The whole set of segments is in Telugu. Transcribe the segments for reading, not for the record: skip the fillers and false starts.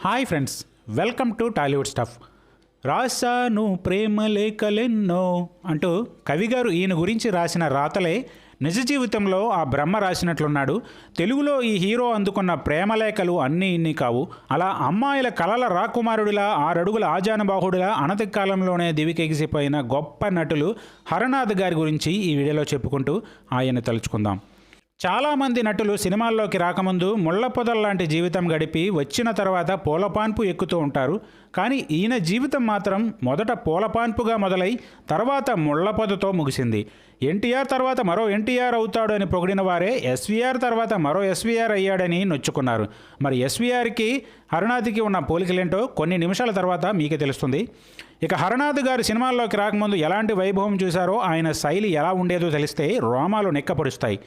Hi friends, welcome to Tollywood stuff. రాశాను ప్రేమ లేఖలెన్నో అంటూ కవిగారు ఈయన గురించి రాసిన రాతలే నిజ జీవితంలో ఆ బ్రహ్మ రాసినట్లున్నాడు. తెలుగులో ఈ హీరో అందుకున్న ప్రేమలేఖలు అన్నీ ఇన్ని కావు. అలా అమ్మాయిల కలల రాకుమారుడిలా 6 అడుగుల ఆజానుబాహుడిలా అనతి కాలంలోనే దివికెగిసిపోయిన గొప్ప నటులు హరనాథ్ గారి గురించి ఈ వీడియోలో చెప్పుకుంటూ ఆయన తలుచుకుందాం. చాలామంది నటులు సినిమాల్లోకి రాకముందు ముళ్ళ పొదల్లాంటి జీవితం గడిపి వచ్చిన తర్వాత పూలపాన్పు ఎక్కుతూ ఉంటారు. కానీ ఈయన జీవితం మాత్రం మొదట పూలపాన్పుగా మొదలై తర్వాత ముళ్ళ పొదతో ముగిసింది. ఎన్టీఆర్ తర్వాత మరో ఎన్టీఆర్ అవుతాడు అని పొగిడిన వారే ఎస్వీఆర్ తర్వాత మరో ఎస్వీఆర్ అయ్యాడని నొచ్చుకున్నారు. మరి ఎస్వీఆర్కి హరనాథ్కి ఉన్న పోలికలేంటో కొన్ని నిమిషాల తర్వాత మీకే తెలుస్తుంది. ఇక హరనాథ్ గారు సినిమాల్లోకి రాకముందు ఎలాంటి వైభవం చూశారో, ఆయన శైలి ఎలా ఉండేదో తెలిస్తే రోమాలు నిక్కపొడుస్తాయి.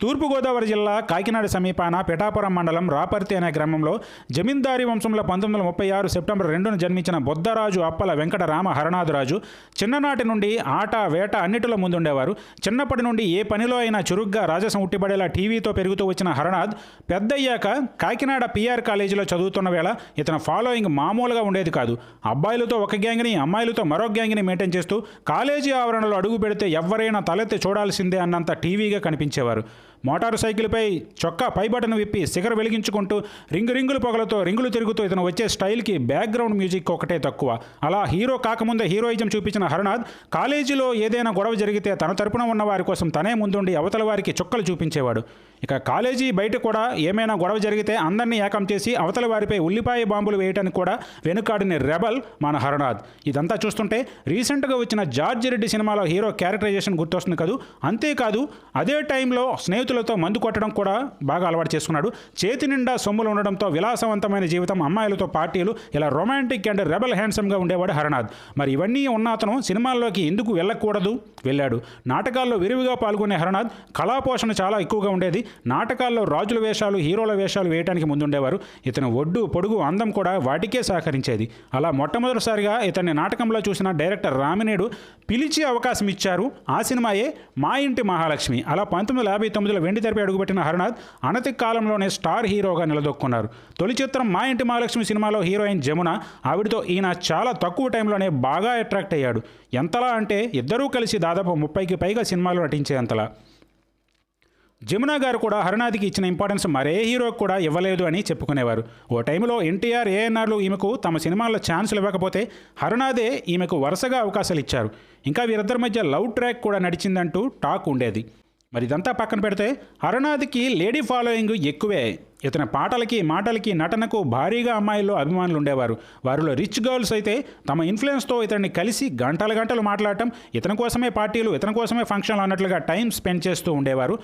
తూర్పుగోదావరి జిల్లా కాకినాడ సమీపాన పిఠాపురం మండలం రాపర్తి అనే గ్రామంలో జమీందారీ వంశంలో 1936 సెప్టెంబర్ 2న జన్మించిన బొద్దరాజు అప్పల వెంకటరామ హరనాథరాజు చిన్ననాటి నుండి ఆట వేట అన్నిటిలో ముందుండేవారు. చిన్నప్పటి నుండి ఏ పనిలో అయినా చురుగ్గా రాజసం ఉట్టిపడేలా టీవీతో పెరుగుతూ వచ్చిన హరనాథ్ పెద్దయ్యాక కాకినాడ పిఆర్ కాలేజీలో చదువుతున్న వేళ ఇతని ఫాలోయింగ్ మామూలుగా ఉండేది కాదు. అబ్బాయిలతో ఒక గ్యాంగ్ని, అమ్మాయిలతో మరో గ్యాంగ్ని మెయింటైన్ చేస్తూ కాలేజీ ఆవరణలో అడుగు పెడితే ఎవరైనా తలెత్తి చూడాల్సిందే అన్నంత టీవీగా కనిపించేవారు. మోటారు సైకిల్పై చొక్కా పై బటన్ విప్పి సిగర వెలిగించుకుంటూ రింగుల పొగలతో రింగులు తిరుగుతూ ఇతను వచ్చే స్టైల్కి బ్యాక్గ్రౌండ్ మ్యూజిక్ ఒకటే తక్కువ. అలా హీరో కాకముందే హీరోయిజం చూపించిన హరనాథ్ కాలేజీలో ఏదైనా గొడవ జరిగితే తన తరపున ఉన్న వారి కోసం తనే ముందుండి అవతల వారికి చుక్కలు చూపించేవాడు. ఇక కాలేజీ బయట కూడా ఏమైనా గొడవ జరిగితే అందరినీ ఏకం చేసి అవతల వారిపై ఉల్లిపాయ బాంబులు వేయటానికి కూడా వెనుకాడిన రెబల్ మన హరనాథ్. ఇదంతా చూస్తుంటే రీసెంట్గా వచ్చిన జార్జి రెడ్డి సినిమాలో హీరో క్యారెక్టరైజేషన్ గుర్తొస్తుంది కదూ. అంతేకాదు అదే టైంలో స్నేహితులతో మందు కొట్టడం కూడా బాగా అలవాటు చేసుకున్నాడు. చేతి నిండా సొమ్ములు ఉండడంతో విలాసవంతమైన జీవితం, అమ్మాయిలతో పార్టీలు, ఇలా రొమాంటిక్ అండ్ రెబల్ హ్యాండ్సమ్గా ఉండేవాడు హరనాథ్. మరి ఇవన్నీ ఉన్న అతను సినిమాల్లోకి ఎందుకు వెళ్ళకూడదు? వెళ్ళాడు. నాటకాల్లో విరివిగా పాల్గొనే హరనాథ్ కళాపోషణ చాలా ఎక్కువగా ఉండేది. నాటకాల్లో రాజుల వేషాలు, హీరోల వేషాలు వేయడానికి ముందుండేవారు. ఇతను ఒడ్డు పొడుగు అందం కూడా వాటికే సహకరించేది. అలా మొట్టమొదటిసారిగా ఇతన్ని నాటకంలో చూసిన డైరెక్టర్ రామినేడు పిలిచి అవకాశం ఇచ్చారు. ఆ సినిమాయే మా ఇంటి మహాలక్ష్మి. అలా 1959లో వెండి తెరపై అడుగుపెట్టిన హరనాథ్ అనతి కాలంలోనే స్టార్ హీరోగా నిలదొక్కున్నారు. తొలి చిత్రం మా ఇంటి మహాలక్ష్మి సినిమాలో హీరోయిన్ జమున. ఆవిడతో ఈయన చాలా తక్కువ టైంలోనే బాగా అట్రాక్ట్ అయ్యాడు. ఎంతలా అంటే ఇద్దరూ కలిసి దాదాపు 30కి పైగా సినిమాలు నటించేంతలా. జమున గారు కూడా హరనాథ్కి ఇచ్చిన ఇంపార్టెన్స్ మరే హీరోకి కూడా ఇవ్వలేదు అని చెప్పుకునేవారు. ఓ టైంలో ఎన్టీఆర్, ఏఎన్ఆర్లు ఈమెకు తమ సినిమాల్లో ఛాన్సులు ఇవ్వకపోతే హరనాథే ఈమెకు వరుసగా అవకాశాలు ఇచ్చారు. ఇంకా వీరిద్దరి మధ్య లవ్ ట్రాక్ కూడా నడిచిందంటూ టాక్ ఉండేది. మరి ఇదంతా పక్కన పెడితే హరనాథ్కి లేడీ ఫాలోయింగ్ ఎక్కువే. ఇతని పాటలకి, మాటలకి, నటనకు భారీగా అమ్మాయిల్లో అభిమానులు ఉండేవారు. వారిలో రిచ్ గర్ల్స్ అయితే తమ ఇన్ఫ్లుయెన్స్తో ఇతన్ని కలిసి గంటలు మాట్లాడటం, ఇతని కోసమే పార్టీలు, ఇతని కోసమే ఫంక్షన్లు అన్నట్లుగా టైం స్పెండ్ చేస్తూ ఉండేవారు.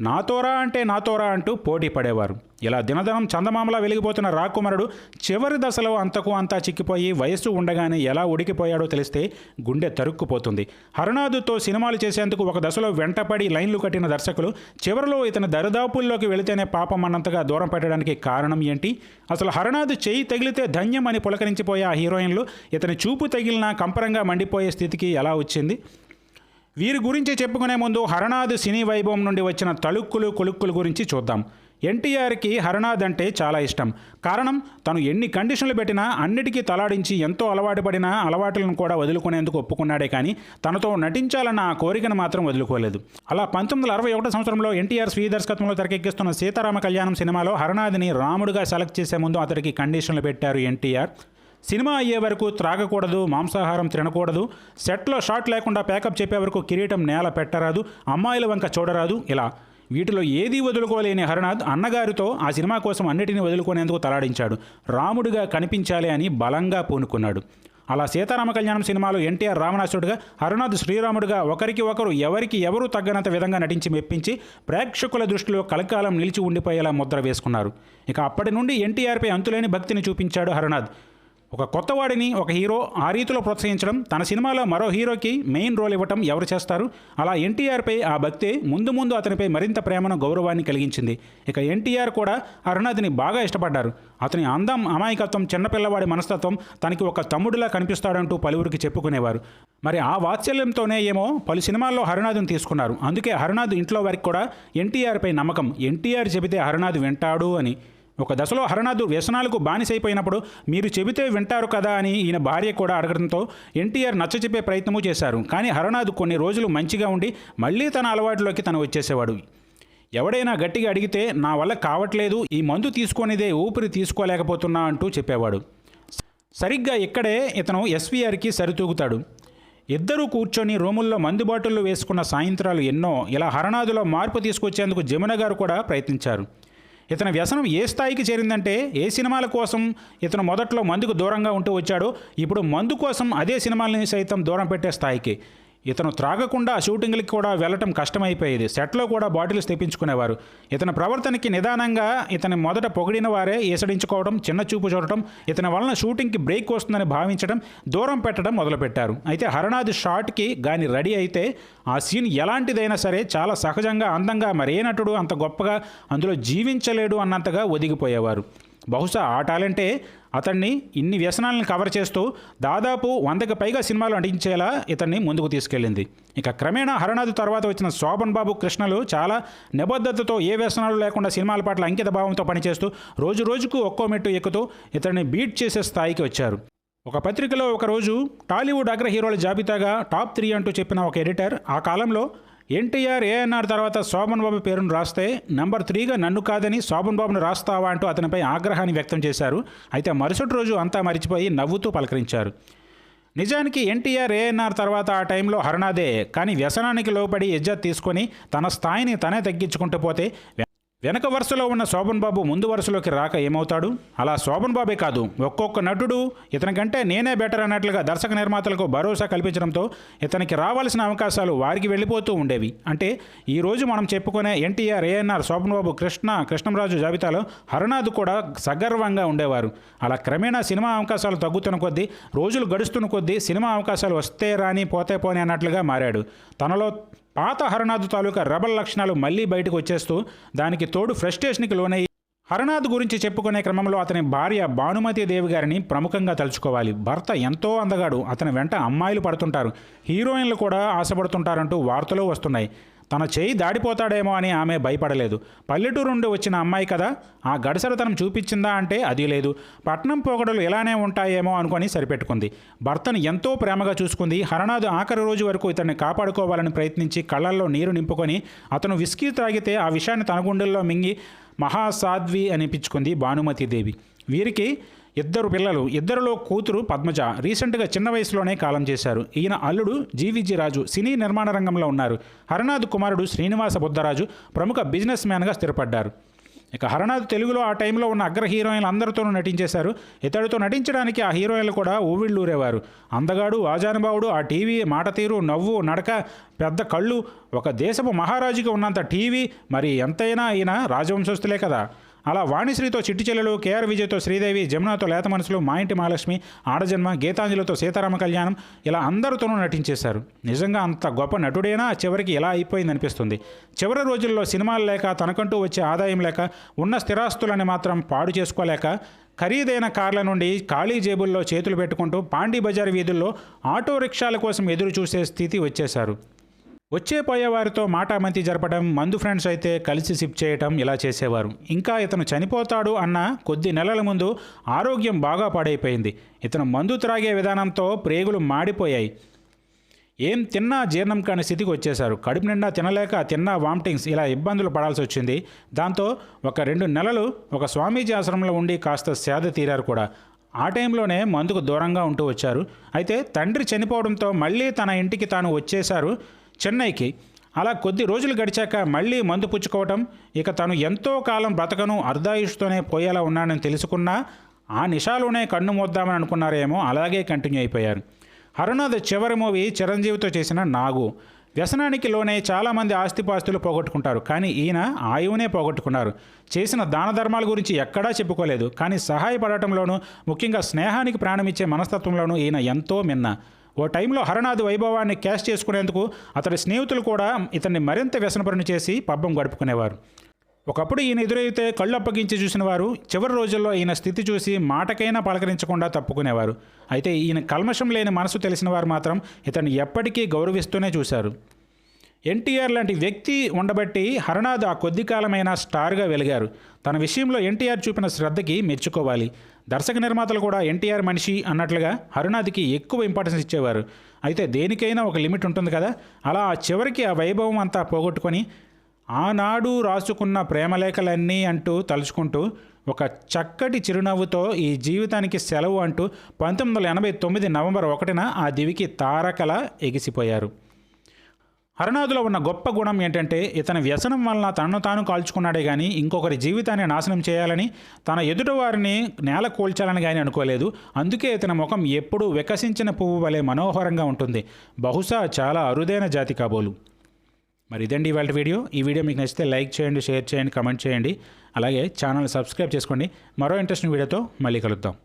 నాతోరా అంటే నాతోరా అంటూ పోటీ పడేవారు. ఇలా దినదినం చందమామలా వెలిగిపోతున్న రాకుమారుడు చివరి దశలో అంతకు అంతా చిక్కిపోయి వయస్సు ఉండగానే ఎలా ఉడికిపోయాడో తెలిస్తే గుండె తరుక్కుపోతుంది. హరనాథ్తో సినిమాలు చేసేందుకు ఒక దశలో వెంటపడి లైన్లు కట్టిన దర్శకులు చివరిలో ఇతని దరిదాపుల్లోకి వెళితేనే పాపం అన్నంతగా దూరం పెట్టడానికి కారణం ఏంటి? అసలు హరనాథ్ చేయి తగిలితే ధన్యం అని పులకరించిపోయే ఆ హీరోయిన్లు ఇతని చూపు తగిలిన కంపరంగా మండిపోయే స్థితికి ఎలా వచ్చింది? వీరి గురించి చెప్పుకునే ముందు హరనాథ్ సినీ వైభవం నుండి వచ్చిన తళుక్కులు కొలుక్కులు గురించి చూద్దాం. ఎన్టీఆర్కి హరనాథ్ అంటే చాలా ఇష్టం. కారణం, తను ఎన్ని కండిషన్లు పెట్టినా అన్నిటికీ తలాడించి ఎంతో అలవాటు పడిన అలవాట్లను కూడా వదులుకునేందుకు ఒప్పుకున్నాడే కానీ తనతో నటించాలన్న ఆ కోరికను మాత్రం వదులుకోలేదు. అలా 1961 సంవత్సరంలో ఎన్టీఆర్ స్వీయ దర్శకత్వంలో తెరకెక్కిస్తున్న సీతారామ కళ్యాణం సినిమాలో హరనాథ్ని రాముడుగా సెలెక్ట్ చేసే ముందు అతడికి కండిషన్లు పెట్టారు ఎన్టీఆర్. సినిమా అయ్యే వరకు త్రాగకూడదు, మాంసాహారం తినకూడదు, సెట్లో షాట్ లేకుండా ప్యాకప్ చెప్పే వరకు కిరీటం నేల పెట్టరాదు, అమ్మాయిల వంక చూడరాదు. ఇలా వీటిలో ఏదీ వదులుకోలేని హరనాథ్ అన్నగారితో ఆ సినిమా కోసం అన్నిటినీ వదులుకునేందుకు తలాడించాడు. రాముడిగా కనిపించాలి అని బలంగా పూనుకున్నాడు. అలా సీతారామ కళ్యాణం సినిమాలో ఎన్టీఆర్ రావణాసురుడుగా, హరనాథ్ శ్రీరాముడుగా ఒకరికి ఒకరు ఎవరికి ఎవరూ తగ్గనంత విధంగా నటించి మెప్పించి ప్రేక్షకుల దృష్టిలో కలకాలం నిలిచి ఉండిపోయేలా ముద్ర వేసుకున్నారు. ఇక అప్పటి నుండి ఎన్టీఆర్పై అంతులేని భక్తిని చూపించాడు హరనాథ్. ఒక కొత్తవాడిని ఒక హీరో ఆ రీతిలో ప్రోత్సహించడం, తన సినిమాలో మరో హీరోకి మెయిన్ రోల్ ఇవ్వటం ఎవరు చేస్తారు? అలా ఎన్టీఆర్పై ఆ భక్తే ముందు అతనిపై మరింత ప్రేమను, గౌరవాన్ని కలిగించింది. ఇక ఎన్టీఆర్ కూడా హరనాథ్ని బాగా ఇష్టపడ్డారు. అతని అందం, అమాయకత్వం, చిన్నపిల్లవాడి మనస్తత్వం తనకి ఒక తమ్ముడిలా కనిపిస్తాడంటూ పలువురికి చెప్పుకునేవారు. మరి ఆ వాత్సల్యంతోనే ఏమో పలు సినిమాల్లో హరనాథ్ని తీసుకున్నారు. అందుకే హరనాథ్ ఇంట్లో వారికి కూడా ఎన్టీఆర్పై నమ్మకం. ఎన్టీఆర్ చెబితే హరనాథ్ వింటాడు అని. ఒక దశలో హరనాథ్ వ్యసనాలకు బానిసైపోయినప్పుడు మీరు చెబితే వింటారు కదా అని ఈయన భార్య కూడా అడగడంతో ఎన్టీఆర్ నచ్చచెప్పే ప్రయత్నము చేశారు. కానీ హరనాథ్ కొన్ని రోజులు మంచిగా ఉండి మళ్ళీ తన అలవాటులోకి తను వచ్చేసేవాడు. ఎవడైనా గట్టిగా అడిగితే నా వల్ల కావట్లేదు, ఈ మందు తీసుకొనిదే ఊపిరి తీసుకోలేకపోతున్నా అంటూ చెప్పేవాడు. సరిగ్గా ఇక్కడే ఇతను ఎస్వీఆర్కి సరితూగుతాడు. ఇద్దరూ కూర్చొని రూముల్లో మందు బాటిళ్ళు వేసుకున్న సాయంత్రాలు ఎన్నో. ఇలా హరనాథులో మార్పు తీసుకొచ్చేందుకు జమున గారు కూడా ప్రయత్నించారు. ఇతని వ్యసనం ఏ స్థాయికి చేరిందంటే ఏ సినిమాల కోసం ఇతను మొదట్లో మందుకు దూరంగా ఉంటూ వచ్చాడో ఇప్పుడు మందు కోసం అదే సినిమాలని సైతం దూరం పెట్టే స్థాయికి. ఇతను త్రాగకుండా షూటింగ్లకి కూడా వెళ్ళటం కష్టమైపోయేది. సెట్లో కూడా బాటిల్స్ తెప్పించుకునేవారు. ఇతని ప్రవర్తనకి నిదానంగా ఇతని మొదట పొగిడిన వారే ఈసడించుకోవడం, చిన్న చూపు చూడటం, ఇతని వలన షూటింగ్కి బ్రేక్ వస్తుందని భావించడం, దూరం పెట్టడం మొదలుపెట్టారు. అయితే హరనాథ్ షాట్కి గాని రెడీ అయితే ఆ సీన్ ఎలాంటిదైనా సరే చాలా సహజంగా, అందంగా, మరే నటుడు అంత గొప్పగా అందులో జీవించలేడు అన్నంతగా ఒదిగిపోయేవారు. బహుశా ఆ టాలెంటే అతన్ని ఇన్ని వ్యసనాలను కవర్ చేస్తూ దాదాపు 100కి పైగా సినిమాలు నటించేలా ఇతన్ని ముందుకు తీసుకెళ్ళింది. ఇక క్రమేణా హరనాథ్ తర్వాత వచ్చిన శోభన్ బాబు, కృష్ణలు చాలా నిబద్ధతతో ఏ వ్యసనాలు లేకుండా సినిమాల పట్ల అంకిత భావంతో పనిచేస్తూ రోజు రోజుకు ఒక్కో మెట్టు ఎక్కుతూ ఇతన్ని బీట్ చేసే స్థాయికి వచ్చారు. ఒక పత్రికలో ఒకరోజు టాలీవుడ్ అగ్ర హీరోల జాబితాగా టాప్ 3 అంటూ చెప్పిన ఒక ఎడిటర్ ఆ కాలంలో ఎన్టీఆర్, ఏఎన్ఆర్ తర్వాత శోభన్ బాబు పేరును రాస్తే నెంబర్ 3గా నన్ను కాదని శోభన్ బాబును రాస్తావా అంటూ అతనిపై ఆగ్రహాన్ని వ్యక్తం చేశారు. అయితే మరుసటి రోజు అంతా మరిచిపోయి నవ్వుతూ పలకరించారు. నిజానికి ఎన్టీఆర్, ఏఎన్ఆర్ తర్వాత ఆ టైంలో హరనాథే. కానీ వ్యసనానికి లోపడి ఇజ్జత్ తీసుకొని తన స్థాయిని తనే తగ్గించుకుంటూ పోతే వెనక వరుసలో ఉన్న శోభన్ బాబు ముందు వరుసలోకి రాక ఏమవుతాడు? అలా శోభన్ బాబే కాదు, ఒక్కొక్క నటుడు ఇతనికంటే నేనే బెటర్ అన్నట్లుగా దర్శక నిర్మాతలకు భరోసా కల్పించడంతో ఇతనికి రావాల్సిన అవకాశాలు వారికి వెళ్ళిపోతూ ఉండేవి. అంటే ఈరోజు మనం చెప్పుకునే ఎన్టీఆర్, ఏఎన్ఆర్, శోభన్ బాబు, కృష్ణంరాజు జాబితాలో హరనాథ్ కూడా సగర్వంగా ఉండేవారు. అలా క్రమేణా సినిమా అవకాశాలు తగ్గుతున్న కొద్దీ, రోజులు గడుస్తున్న కొద్దీ సినిమా అవకాశాలు వస్తే రాని పోతే పోని అన్నట్లుగా మారాడు. తనలో పాత హరనాథ్ తాలూకా రెబల్ లక్షణాలు మళ్ళీ బయటకు వచ్చేస్తూ దానికి తోడు ఫ్రస్ట్రేషన్కి లోనై హరనాథ్ గురించి చెప్పుకునే క్రమంలో అతని భార్య భానుమతి దేవి గారిని ప్రముఖంగా తలుచుకోవాలి. భర్త ఎంతో అందగాడు, అతని వెంట అమ్మాయిలు పడుతుంటారు, హీరోయిన్లు కూడా ఆశపడుతుంటారంటూ వార్తలు వస్తున్నాయి. తన చేయి దాడిపోతాడేమో అని ఆమె భయపడలేదు. పల్లెటూరు నుండి వచ్చిన అమ్మాయి కదా, ఆ గడసరతనం చూపించిందా అంటే అది లేదు. పట్నం పోకడలు ఇలానే ఉంటాయేమో అనుకొని సరిపెట్టుకుంది. భర్తను ఎంతో ప్రేమగా చూసుకుంది. హరనాథ్ ఆఖరి రోజు వరకు ఇతన్ని కాపాడుకోవాలని ప్రయత్నించి కళ్ళల్లో నీరు నింపుకొని అతను విస్కీ త్రాగితే ఆ విషయాన్ని తన గుండెల్లో మింగి మహాసాధ్వి అనిపించుకుంది భానుమతీదేవి. వీరికి 2 పిల్లలు, 2లో కూతురు పద్మజ రీసెంట్గా చిన్న వయసులోనే కాలం చేశారు. ఈయన అల్లుడు జీవిజీ రాజు సినీ నిర్మాణ రంగంలో ఉన్నారు. హరనాథ్ కుమారుడు శ్రీనివాస బుద్ధరాజు ప్రముఖ బిజినెస్ మ్యాన్గా స్థిరపడ్డారు. ఇక హరనాథ్ తెలుగులో ఆ టైంలో ఉన్న అగ్ర హీరోయిన్లు అందరితోనూ నటించేశారు. ఇతడితో నటించడానికి ఆ హీరోయిన్లు కూడా ఊవిళ్ళూరేవారు. అందగాడు, ఆజానుభావుడు, ఆ టీవీ మాట తీరు, నవ్వు, నడక, పెద్ద కళ్ళు, ఒక దేశపు మహారాజుగా ఉన్నంత టీవీ. మరి ఎంతైనా ఈయన రాజవంశస్థులే కదా. అలా వాణిశ్రీతో చిట్టి చెల్లెలు, కేఆర్ విజయ్తో శ్రీదేవి, జమునాతో లేత మనసులు, మా ఇంటి మహాలక్ష్మి, ఆడజన్మ, గీతాంజలితో సీతారామ కళ్యాణం, ఇలా అందరితోనూ నటించేశారు. నిజంగా అంత గొప్ప నటుడైనా చివరికి ఇలా అయిపోయిందనిపిస్తుంది. చివరి రోజుల్లో సినిమాలు లేక, తనకంటూ వచ్చే ఆదాయం లేక, ఉన్న స్థిరాస్తులని మాత్రం పాడు చేసుకోలేక ఖరీదైన కార్ల నుండి ఖాళీ జేబుల్లో చేతులు పెట్టుకుంటూ పాండీ బజార్ వీధుల్లో ఆటో రిక్షాల కోసం ఎదురు చూసే స్థితి వచ్చేశారు. వచ్చే పోయేవారితో మాటామంతి జరపడం, మందు ఫ్రెండ్స్ అయితే కలిసి సిప్ చేయటం ఇలా చేసేవారు. ఇంకా ఇతను చనిపోతాడు అన్న కొద్ది నెలల ముందు ఆరోగ్యం బాగా పాడైపోయింది. ఇతను మందు త్రాగే విధానంతో ప్రేగులు మాడిపోయాయి. ఏం తిన్నా జీర్ణం కాని స్థితికి వచ్చేశారు. కడుపు నిండా తినలేక తిన్నా వామిటింగ్స్, ఇలా ఇబ్బందులు పడాల్సి వచ్చింది. దాంతో ఒక 2 నెలలు ఒక స్వామీజీ ఆశ్రమంలో ఉండి కాస్త సేద తీరారు కూడా. ఆ టైంలోనే మందుకు దూరంగా ఉంటూ వచ్చారు. అయితే తండ్రి చనిపోవడంతో మళ్ళీ తన ఇంటికి తాను వచ్చేశారు, చెన్నైకి. అలా కొద్ది రోజులు గడిచాక మళ్ళీ మందు పుచ్చుకోవటం. ఇక తను ఎంతో కాలం బ్రతకను, అర్ధాయుష్తోనే పోయేలా ఉన్నానని తెలుసుకున్నా ఆ నిషాలోనే కన్ను మోద్దామని అనుకున్నారేమో, అలాగే కంటిన్యూ అయిపోయారు. హరనాథ్ చివరి మూవీ చిరంజీవితో చేసిన నాగు. వ్యసనానికి లోనే చాలామంది ఆస్తిపాస్తులు పోగొట్టుకుంటారు, కానీ ఈయన ఆయువునే పోగొట్టుకున్నారు. చేసిన దాన ధర్మాల గురించి ఎక్కడా చెప్పుకోలేదు, కానీ సహాయపడటంలోనూ, ముఖ్యంగా స్నేహానికి ప్రాణమిచ్చే మనస్తత్వంలోనూ ఈయన ఎంతో మిన్న. ఓ టైంలో హరనాథ్ వైభవాన్ని క్యాష్ చేసుకునేందుకు అతడి స్నేహితులు కూడా ఇతన్ని మరింత వ్యసనపరుని చేసి పబ్బం గడుపుకునేవారు. ఒకప్పుడు ఈయన ఎదురైతే కళ్ళు అప్పగించి చూసిన వారు చివరి రోజుల్లో ఈయన స్థితి చూసి మాటకైనా పలకరించకుండా తప్పుకునేవారు. అయితే ఈయన కల్మషం లేని మనసు తెలిసిన వారు మాత్రం ఇతన్ని ఎప్పటికీ గౌరవిస్తూనే చూశారు. ఎన్టీఆర్ లాంటి వ్యక్తి ఉండబట్టి హరనాథ్ ఆ కొద్ది కాలమైన స్టార్గా వెలిగారు. తన విషయంలో ఎన్టీఆర్ చూపిన శ్రద్ధకి మెచ్చుకోవాలి. దర్శక నిర్మాతలు కూడా ఎన్టీఆర్ మనిషి అన్నట్లుగా హరనాథ్కి ఎక్కువ ఇంపార్టెన్స్ ఇచ్చేవారు. అయితే దేనికైనా ఒక లిమిట్ ఉంటుంది కదా. అలా చివరికి ఆ వైభవం అంతా పోగొట్టుకొని ఆనాడు రాసుకున్న ప్రేమలేఖలన్నీ అంటూ తలుచుకుంటూ ఒక చక్కటి చిరునవ్వుతో ఈ జీవితానికి సెలవు అంటూ 1989 నవంబర్ 1న ఆ దివికి తారకలా ఎగిసిపోయారు. హరనాథ్లో ఉన్న గొప్ప గుణం ఏంటంటే ఇతని వ్యసనం వలన తనను తాను కాల్చుకున్నాడే కానీ ఇంకొకరి జీవితాన్ని నాశనం చేయాలని, తన ఎదుటి వారిని నేల కూల్చాలని కానీ అనుకోలేదు. అందుకే ఇతని ముఖం ఎప్పుడూ వికసించిన పువ్వు వలె మనోహరంగా ఉంటుంది. బహుశా చాలా అరుదైన జాతి కాబోలు. మరి ఇదండి ఇవాళ వీడియో. ఈ వీడియో మీకు నచ్చితే లైక్ చేయండి, షేర్ చేయండి, కమెంట్ చేయండి. అలాగే ఛానల్ సబ్స్క్రైబ్ చేసుకోండి. మరో ఇంట్రెస్టింగ్ వీడియోతో మళ్ళీ కలుద్దాం.